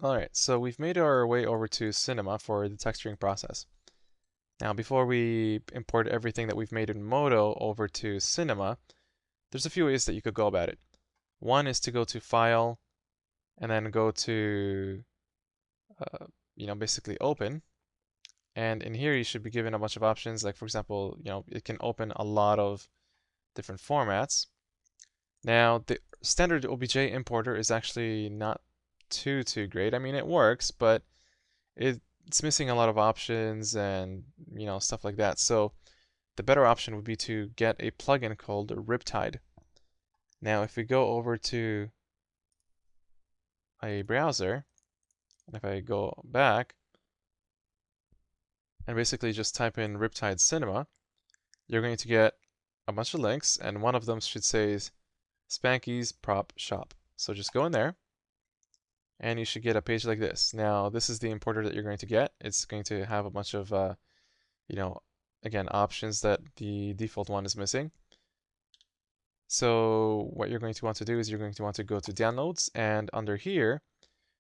Alright, so we've made our way over to Cinema for the texturing process. Now, before we import everything that we've made in Modo over to Cinema, there's a few ways that you could go about it. One is to go to File, and then go to, basically Open. And in here, you should be given a bunch of options. Like, for example, it can open a lot of different formats. Now, the standard OBJ importer is actually not too great. I mean, it works, but it's missing a lot of options and stuff like that. So the better option would be to get a plugin called Riptide. Now, if we go over to a browser, and if I go back and basically just type in Riptide Cinema, you're going to get a bunch of links, and one of them should say Spanky's Prop Shop. So just go in there, and you should get a page like this. Now, this is the importer that you're going to get. It's going to have a bunch of, again, options that the default one is missing. So what you're going to want to do is you're going to want to go to Downloads, and under here,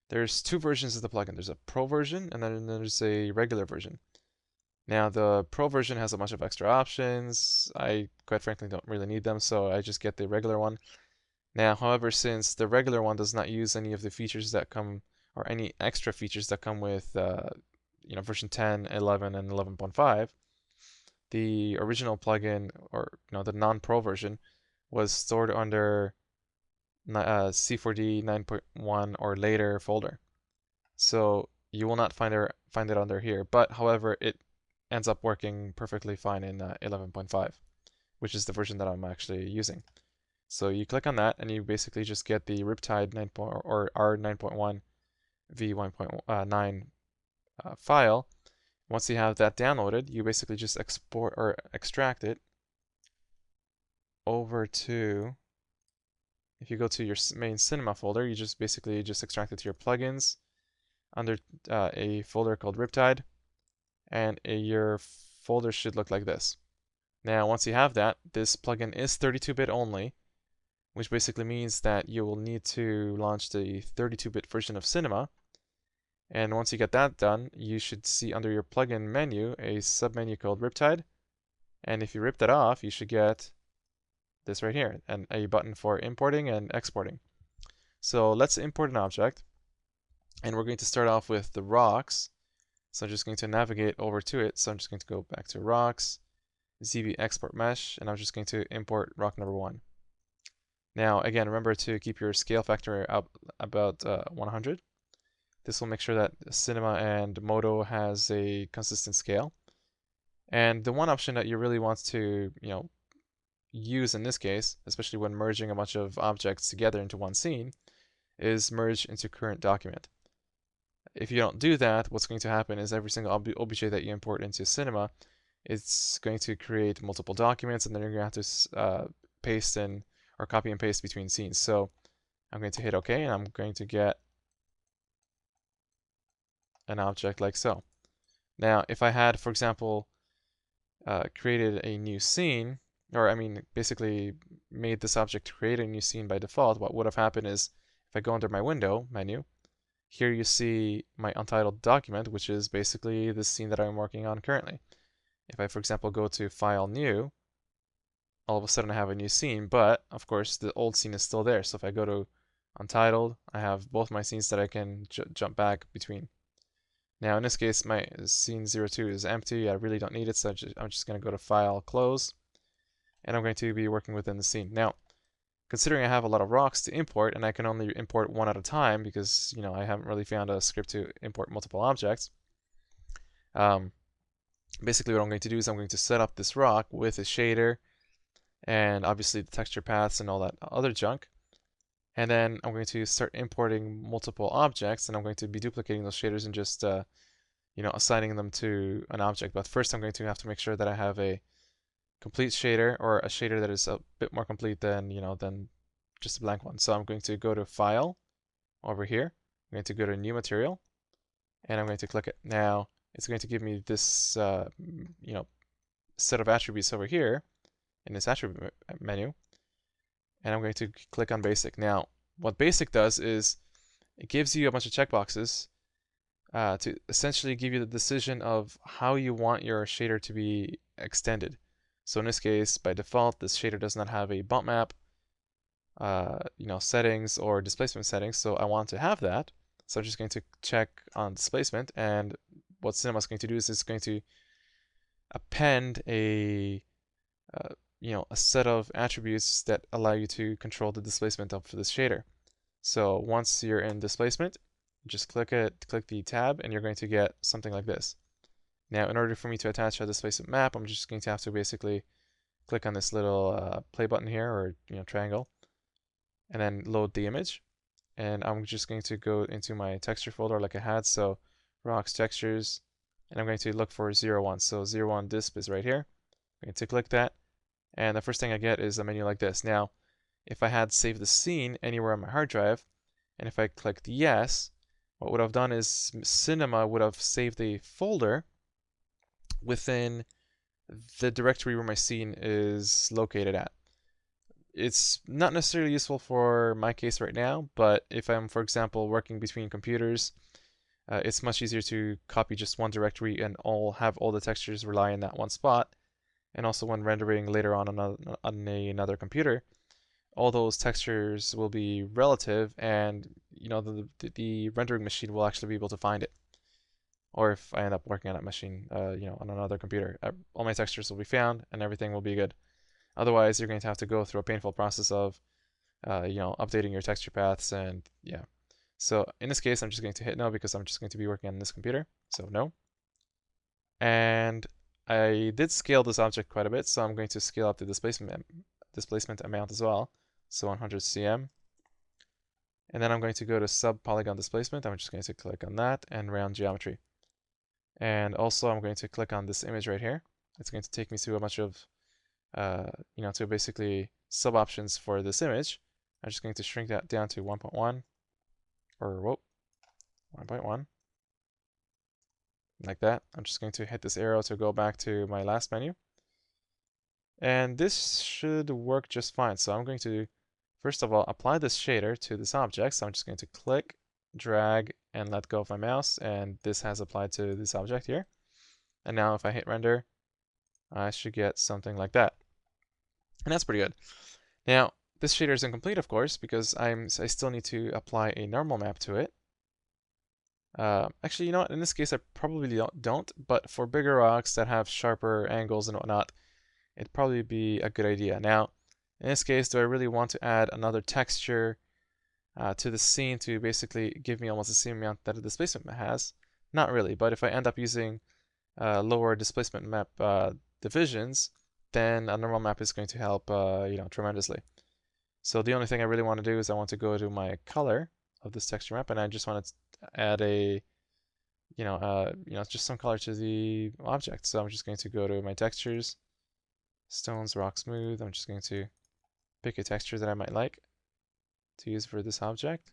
there's two versions of the plugin. There's a Pro version, and then there's a regular version. Now, the Pro version has a bunch of extra options. I, quite frankly, don't really need them, so I just get the regular one. Now, however, since the regular one does not use any of the features that come, or any extra features that come with, version 10, 11, and 11.5, the original plugin, or the non-Pro version, was stored under C4D 9.1 or later folder. So you will not find it under here, but however, it ends up working perfectly fine in 11.5, which is the version that I'm actually using. So you click on that, and you basically just get the Riptide 9. Or R9.1 v1.9 file. Once you have that downloaded, you basically just export or extract it over to, if you go to your main Cinema folder, you just basically extract it to your plugins under a folder called Riptide, and your folder should look like this. Now, once you have that, this plugin is 32-bit only, which basically means that you will need to launch the 32-bit version of Cinema. And once you get that done, you should see under your plugin menu a submenu called Riptide. And if you rip that off, you should get this right here, and a button for importing and exporting. So let's import an object, and we're going to start off with the rocks. So I'm just going to navigate over to it. So I'm just going to go back to rocks, ZB export mesh, and I'm just going to import rock number 1. Now, again, remember to keep your scale factor up about 100. This will make sure that Cinema and Modo has a consistent scale. And the one option that you really want to, use in this case, especially when merging a bunch of objects together into one scene, is merge into current document. If you don't do that, what's going to happen is every single OBJ that you import into Cinema, it's going to create multiple documents, and then you're going to have to paste in or copy and paste between scenes. So I'm going to hit OK, and I'm going to get an object like so. Now, if I had, for example, created a new scene, or I mean, basically made this object create a new scene by default, what would have happened is if I go under my window menu, here you see my untitled document, which is basically the scene that I'm working on currently. If I, for example, go to File, New, all of a sudden I have a new scene, but of course the old scene is still there. So if I go to Untitled, I have both my scenes that I can jump back between. Now in this case, my scene 02 is empty. I really don't need it, so I'm just going to go to File, Close, and I'm going to be working within the scene. Now, considering I have a lot of rocks to import, and I can only import one at a time because I haven't really found a script to import multiple objects. Basically, what I'm going to do is I'm going to set up this rock with a shader, and obviously the texture paths and all that other junk. And then I'm going to start importing multiple objects, and I'm going to be duplicating those shaders and just assigning them to an object. But first I'm going to have to make sure that I have a complete shader, or a shader that is a bit more complete than than just a blank one. So I'm going to go to File over here. I'm going to go to New Material, and I'm going to click it. Now it's going to give me this set of attributes over here in this attribute menu, and I'm going to click on Basic. Now what Basic does is it gives you a bunch of checkboxes to essentially give you the decision of how you want your shader to be extended. So in this case, by default, this shader does not have a bump map, settings or displacement settings. So I want to have that. So I'm just going to check on displacement, and what Cinema is going to do is it's going to append a set of attributes that allow you to control the displacement of this shader. So once you're in displacement, just click the tab, and you're going to get something like this. Now, in order for me to attach a displacement map, I'm just going to have to basically click on this little play button here, or triangle, and then load the image. And I'm just going to go into my texture folder like I had, so rocks textures, and I'm going to look for 01. So 01 disp is right here. I'm going to click that, and the first thing I get is a menu like this. Now, if I had saved the scene anywhere on my hard drive, and if I clicked yes, what would have done is Cinema would have saved a folder within the directory where my scene is located at. It's not necessarily useful for my case right now, but if I'm, for example, working between computers, it's much easier to copy just one directory and have all the textures rely in that one spot. And also when rendering later on another computer, all those textures will be relative, and the rendering machine will actually be able to find it. Or if I end up working on that machine, on another computer, all my textures will be found and everything will be good. Otherwise, you're going to have to go through a painful process of, updating your texture paths, and yeah. So in this case, I'm just going to hit no because I'm just going to be working on this computer. So no. And I did scale this object quite a bit, so I'm going to scale up the displacement amount as well. So 100 cm. And then I'm going to go to sub polygon displacement. I'm just going to click on that and round geometry. And also I'm going to click on this image right here. It's going to take me to a bunch of to basically sub options for this image. I'm just going to shrink that down to 1.1 or 1.1 like that. I'm just going to hit this arrow to go back to my last menu, and this should work just fine. So I'm going to first of all apply this shader to this object. So I'm just going to click, drag, and let go of my mouse, and this has applied to this object here. And now if I hit render, I should get something like that. And that's pretty good. Now, this shader is incomplete, of course, because I still need to apply a normal map to it. Actually, you know what? In this case, I probably don't, but for bigger rocks that have sharper angles and whatnot, it'd probably be a good idea. Now, in this case, do I really want to add another texture to the scene to basically give me almost the same amount that a displacement map has? Not really, but if I end up using lower displacement map divisions, then a normal map is going to help, tremendously. So the only thing I really want to do is I want to go to my color of this texture map, and I just want to add a, just some color to the object. So I'm just going to go to my textures, stones, rock, smooth. I'm just going to pick a texture that I might like to use for this object,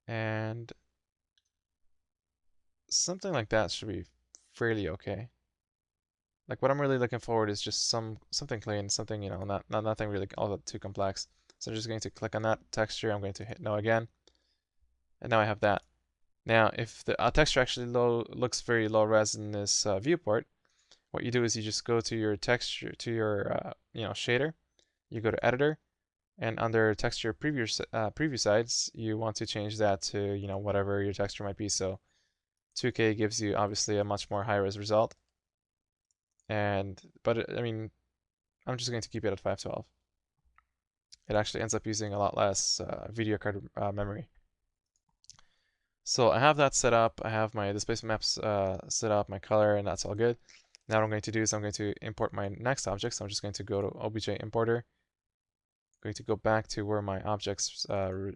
and something like that should be fairly okay. Like what I'm really looking forward is just something clean, something, nothing really all that too complex. So I'm just going to click on that texture. I'm going to hit no again, and now I have that. Now, if the texture actually looks very low res in this viewport, what you do is you just go to your texture, to your shader. You go to editor, and under texture preview sides, you want to change that to whatever your texture might be. So 2K gives you obviously a much more high res result. But I mean, I'm just going to keep it at 512. It actually ends up using a lot less video card memory. So I have that set up. I have my displacement maps set up, my color, and that's all good. Now what I'm going to do is I'm going to import my next object. So I'm just going to go to obj importer. I'm going to go back to where my objects are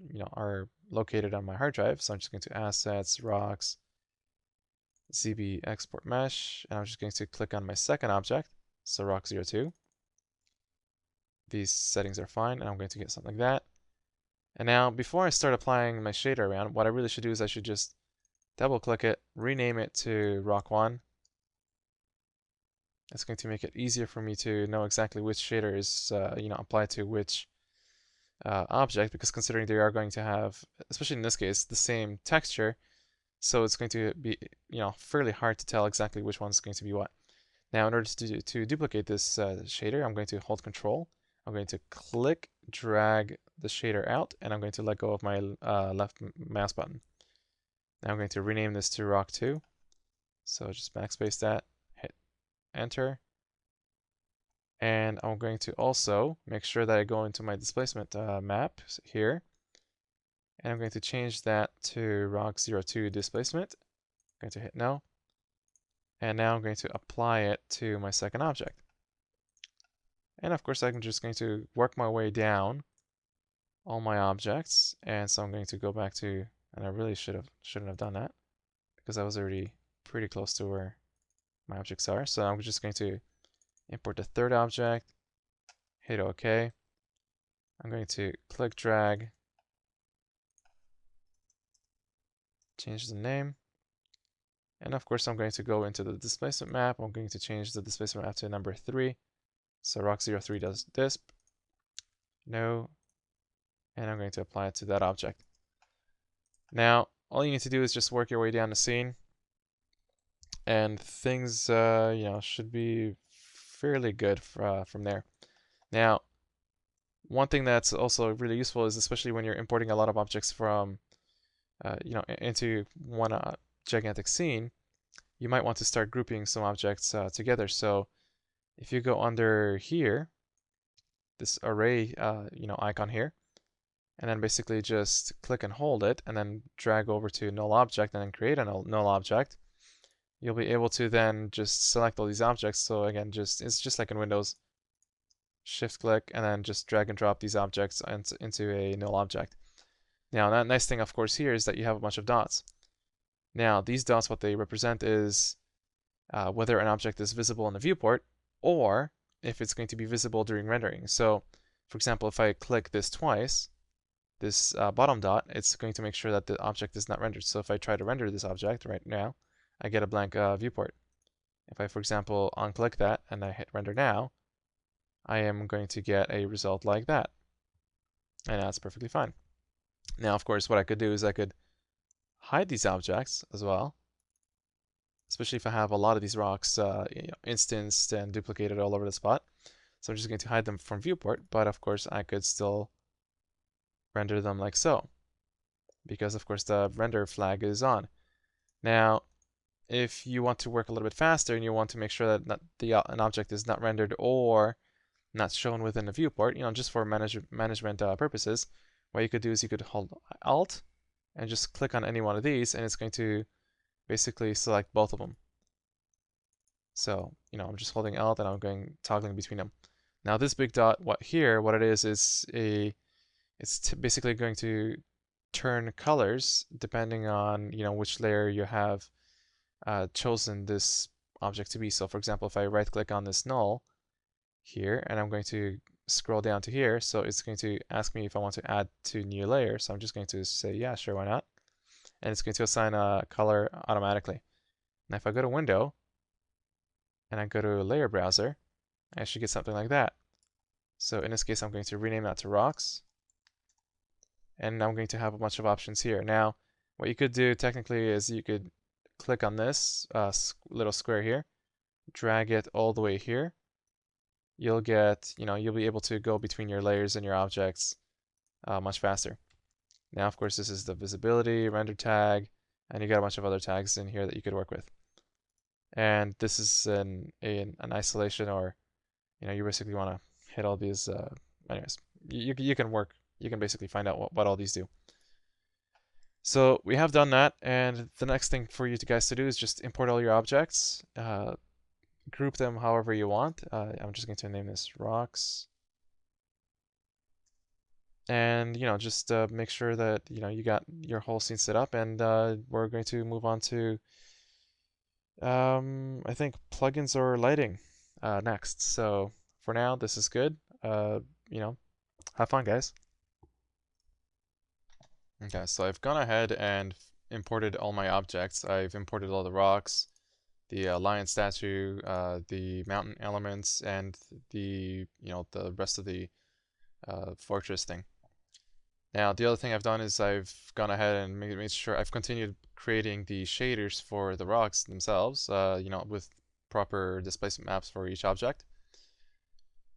located on my hard drive. So I'm just going to assets, rocks, ZB export mesh, and I'm just going to click on my second object, so rock02. These settings are fine, and I'm going to get something like that. And now, before I start applying my shader around, what I really should do is I should just double click it, rename it to rock1. That's going to make it easier for me to know exactly which shader is applied to which object, because considering they are going to have, especially in this case, the same texture, so it's going to be, fairly hard to tell exactly which one's going to be what. Now, in order to duplicate this shader, I'm going to hold Control. I'm going to click, drag the shader out, and I'm going to let go of my left mouse button. Now I'm going to rename this to Rock 2. So just backspace that, hit Enter. And I'm going to also make sure that I go into my displacement map here. And I'm going to change that to Rock 02 displacement. I'm going to hit No. And now I'm going to apply it to my second object. And of course, I'm just going to work my way down all my objects. And so I'm going to go back to, and I really shouldn't have done that because I was already pretty close to where my objects are. So I'm just going to import the third object, hit OK. I'm going to click, drag, change the name. And of course, I'm going to go into the displacement map. I'm going to change the displacement map to number 3. So Rock 03 does disp. No. And I'm going to apply it to that object. Now, all you need to do is just work your way down the scene. And things, should be fairly good from there. Now, one thing that's also really useful is, especially when you're importing a lot of objects from, into one gigantic scene, you might want to start grouping some objects together. So if you go under here, this array, icon here, and then basically just click and hold it, and then drag over to null object, and then create a null object, you'll be able to then just select all these objects. So again, it's just like in Windows, shift click, and then just drag and drop these objects into a null object. Now, that nice thing, of course, here is that you have a bunch of dots. Now, these dots, what they represent is whether an object is visible in the viewport or if it's going to be visible during rendering. So, for example, if I click this twice, this bottom dot, it's going to make sure that the object is not rendered. So if I try to render this object right now, I get a blank viewport. If I, for example, unclick that and I hit render now, I am going to get a result like that. And that's perfectly fine. Now, of course, what I could do is I could hide these objects as well, especially if I have a lot of these rocks instanced and duplicated all over the spot. So I'm just going to hide them from viewport, but of course I could still render them like so, because of course the render flag is on. Now, if you want to work a little bit faster and you want to make sure that an object is not rendered or not shown within the viewport, just for management purposes, what you could do is you could hold Alt and just click on any one of these, and it's going to basically select both of them. So, I'm just holding Alt and I'm toggling between them. Now this big dot, what it is it's basically going to turn colors depending on, which layer you have chosen this object to be. So for example, if I right click on this null here and I'm going to scroll down to here, so it's going to ask me if I want to add to new layer. So I'm just going to say, yeah, sure, why not? And it's going to assign a color automatically. Now if I go to Window and I go to Layer Browser, I should get something like that. So in this case, I'm going to rename that to Rocks. And I'm going to have a bunch of options here. Now, what you could do technically is you could click on this little square here, drag it all the way here. You'll get, you'll be able to go between your layers and your objects much faster. Now, of course, this is the visibility, render tag, and you got a bunch of other tags in here that you could work with. And this is an isolation, or, you basically want to hit all these. Anyways, you can basically find out what all these do. So we have done that, and the next thing for you guys to do is just import all your objects, group them however you want. I'm just going to name this rocks, and just make sure that you got your whole scene set up, and we're going to move on to I think plugins or lighting next. So for now, this is good. Have fun, guys. Okay, so I've gone ahead and imported all my objects. I've imported all the rocks, the lion statue, the mountain elements, and the the rest of the fortress thing. Now, the other thing I've done is I've gone ahead and made sure I've continued creating the shaders for the rocks themselves, with proper displacement maps for each object.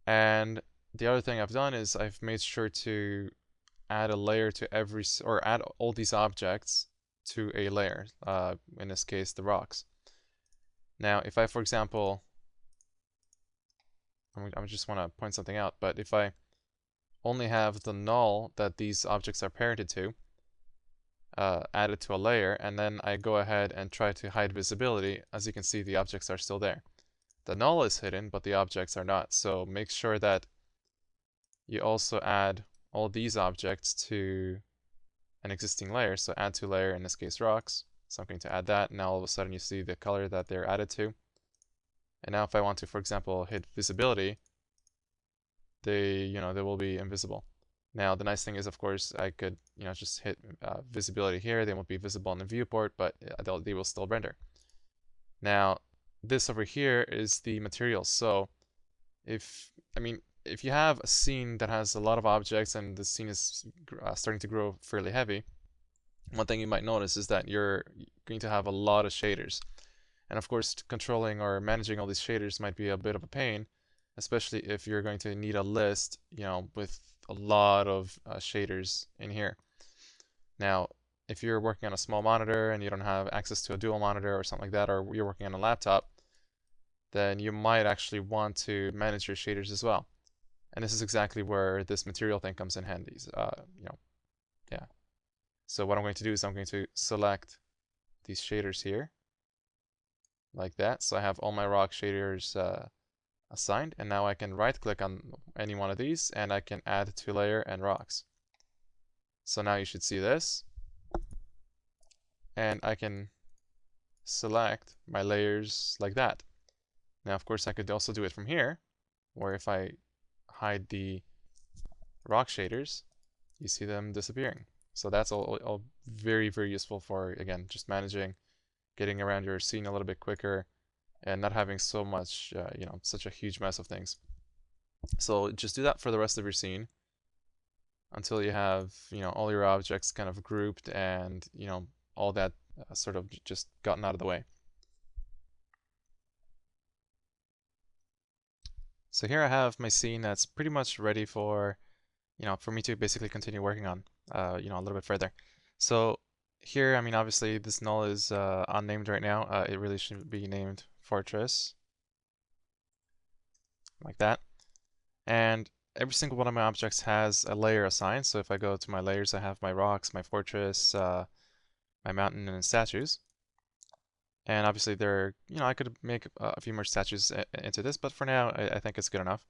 And the other thing I've done is I've made sure to add a layer to or add all these objects to a layer, in this case, the rocks. Now, if I, for example, I just want to point something out, but if I only have the null that these objects are parented to added to a layer, and then I go ahead and try to hide visibility, as you can see, the objects are still there. The null is hidden, but the objects are not. So make sure that you also add all these objects to an existing layer. So add to layer, in this case rocks. So I'm going to add that. Now all of a sudden you see the color that they're added to. And now if I want to, for example, hit visibility, they will be invisible. Now the nice thing is, of course, I could just hit visibility here. They won't be visible in the viewport, but they will still render. Now this over here is the materials. So if you have a scene that has a lot of objects and the scene is starting to grow fairly heavy, one thing you might notice is that you're going to have a lot of shaders. And of course, controlling or managing all these shaders might be a bit of a pain, especially if you're going to need a list, with a lot of shaders in here. Now, if you're working on a small monitor and you don't have access to a dual monitor or something like that, or you're working on a laptop, then you might actually want to manage your shaders as well. And this is exactly where this material thing comes in handy. Yeah. So what I'm going to do is I'm going to select these shaders here, like that. So I have all my rock shaders assigned, and now I can right-click on any one of these, and I can add to layer and rocks. So now you should see this, and I can select my layers like that. Now, of course, I could also do it from here, where if I hide the rock shaders, you see them disappearing. So that's all very, very useful for, again, just managing, getting around your scene a little bit quicker, and not having so much, such a huge mess of things. So just do that for the rest of your scene until you have, all your objects kind of grouped and, all that sort of just gotten out of the way. So here I have my scene that's pretty much ready for, for me to basically continue working on, a little bit further. So here, obviously this null is unnamed right now. It really should be named Fortress, like that. And every single one of my objects has a layer assigned. So if I go to my layers, I have my rocks, my fortress, my mountain, and statues. And obviously I could make a few more statues into this, but for now, I think it's good enough.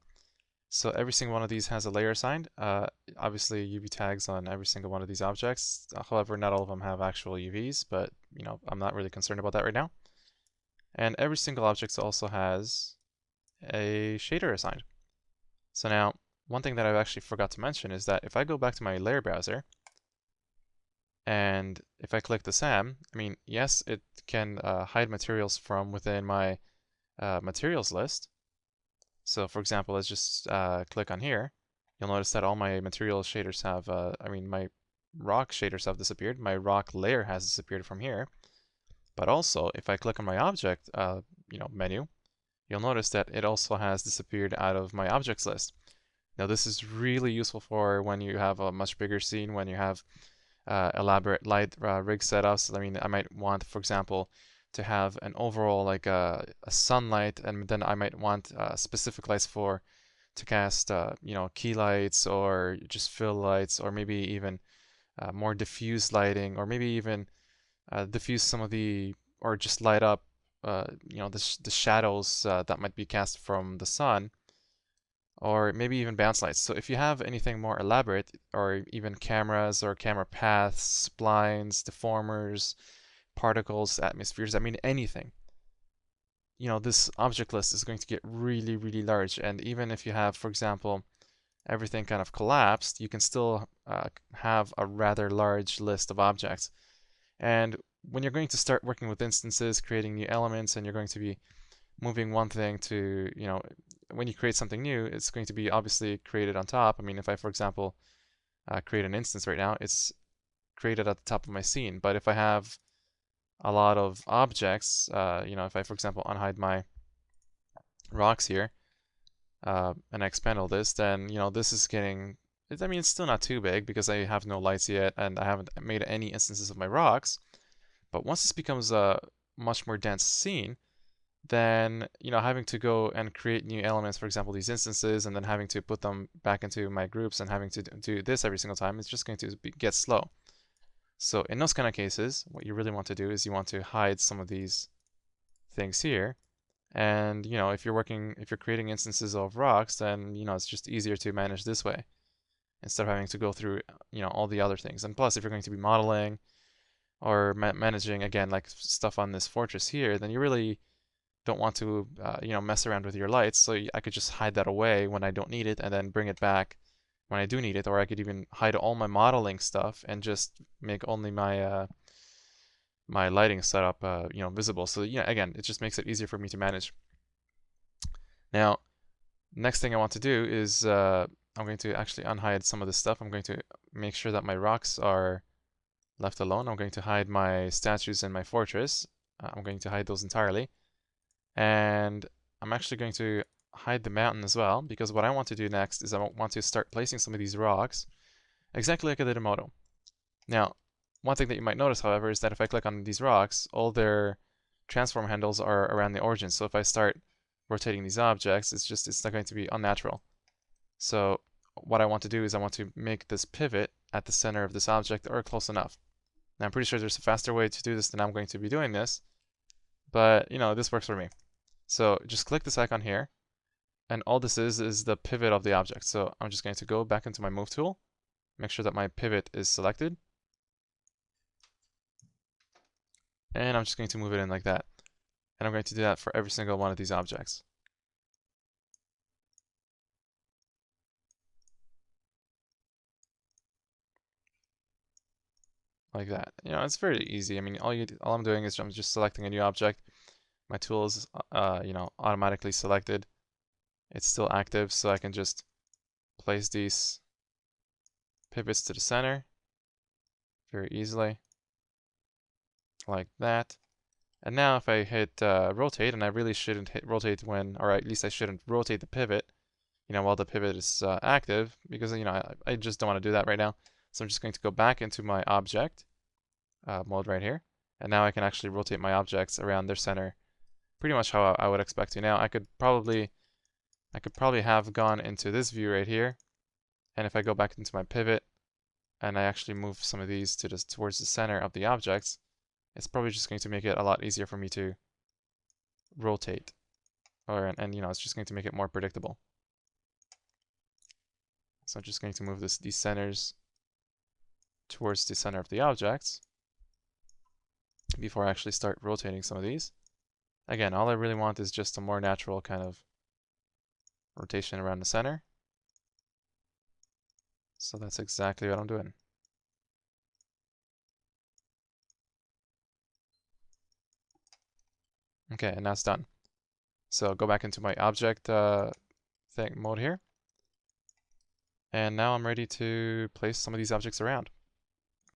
So every single one of these has a layer assigned. Obviously, UV tags on every single one of these objects. However, not all of them have actual UVs, but I'm not really concerned about that right now. And every single object also has a shader assigned. So now, one thing that I've actually forgot to mention is that if I go back to my layer browser, and if I click the SAM, yes, it can hide materials from within my materials list. So for example, let's just click on here. You'll notice that all my material shaders have, my rock shaders have disappeared. My rock layer has disappeared from here. But also, if I click on my object, menu, you'll notice that it also has disappeared out of my objects list. Now this is really useful for when you have a much bigger scene, when you have elaborate light rig setups. I might want, for example, to have an overall like a sunlight, and then I might want specific lights to cast key lights or just fill lights, or maybe even more diffuse lighting, or maybe even diffuse some of the, or just light up the shadows that might be cast from the sun, or maybe even bounce lights. So if you have anything more elaborate, or even cameras or camera paths, splines, deformers, particles, atmospheres, anything, this object list is going to get really, really large. And even if you have, for example, everything kind of collapsed, you can still have a rather large list of objects. And when you're going to start working with instances, creating new elements, and you're going to be moving one thing to, when you create something new, it's going to be obviously created on top. If I, for example, create an instance right now, it's created at the top of my scene. But if I have a lot of objects, if I, for example, unhide my rocks here, and I expand all this, then, this is getting, I mean, it's still not too big because I have no lights yet and I haven't made any instances of my rocks. But once this becomes a much more dense scene, then, having to go and create new elements, for example, these instances, and then having to put them back into my groups and having to do this every single time, it's just going to get slow. So in those kind of cases, what you really want to do is you want to hide some of these things here. And, if you're creating instances of rocks, then, it's just easier to manage this way instead of having to go through, all the other things. And plus, if you're going to be modeling or managing, again, like stuff on this fortress here, then you really don't want to, mess around with your lights. So I could just hide that away when I don't need it and then bring it back when I do need it. Or I could even hide all my modeling stuff and just make only my my lighting setup, visible. So again, it just makes it easier for me to manage. Now, next thing I want to do is I'm going to actually unhide some of this stuff. I'm going to make sure that my rocks are left alone. I'm going to hide my statues in my fortress. I'm going to hide those entirely. And I'm actually going to hide the mountain as well, because what I want to do next is I want to start placing some of these rocks exactly like I did in Modo. Now, one thing that you might notice, however, is that if I click on these rocks, all their transform handles are around the origin. So if I start rotating these objects, it's not going to be unnatural. So what I want to do is I want to make this pivot at the center of this object or close enough. Now I'm pretty sure there's a faster way to do this than I'm going to be doing this, but this works for me. So just click this icon here, and all this is the pivot of the object. So I'm just going to go back into my move tool, make sure that my pivot is selected, and I'm just going to move it in like that. And I'm going to do that for every single one of these objects. Like that. It's very easy. I mean, all I'm doing is I'm just selecting a new object. My tool is, automatically selected. It's still active, so I can just place these pivots to the center very easily, like that. And now if I hit rotate, and I really shouldn't hit rotate when, or at least I shouldn't rotate the pivot, while the pivot is active, because, I just don't want to do that right now. So I'm just going to go back into my object mode right here. And now I can actually rotate my objects around their center pretty much how I would expect to. Now I could probably have gone into this view right here. And if I go back into my pivot and I actually move some of these towards the center of the objects, it's probably just going to make it a lot easier for me to rotate. And it's just going to make it more predictable. So I'm just going to move these centers towards the center of the objects before I actually start rotating some of these. Again, all I really want is just a more natural kind of rotation around the center. So that's exactly what I'm doing. Okay, and that's done. So go back into my object mode here. And now I'm ready to place some of these objects around.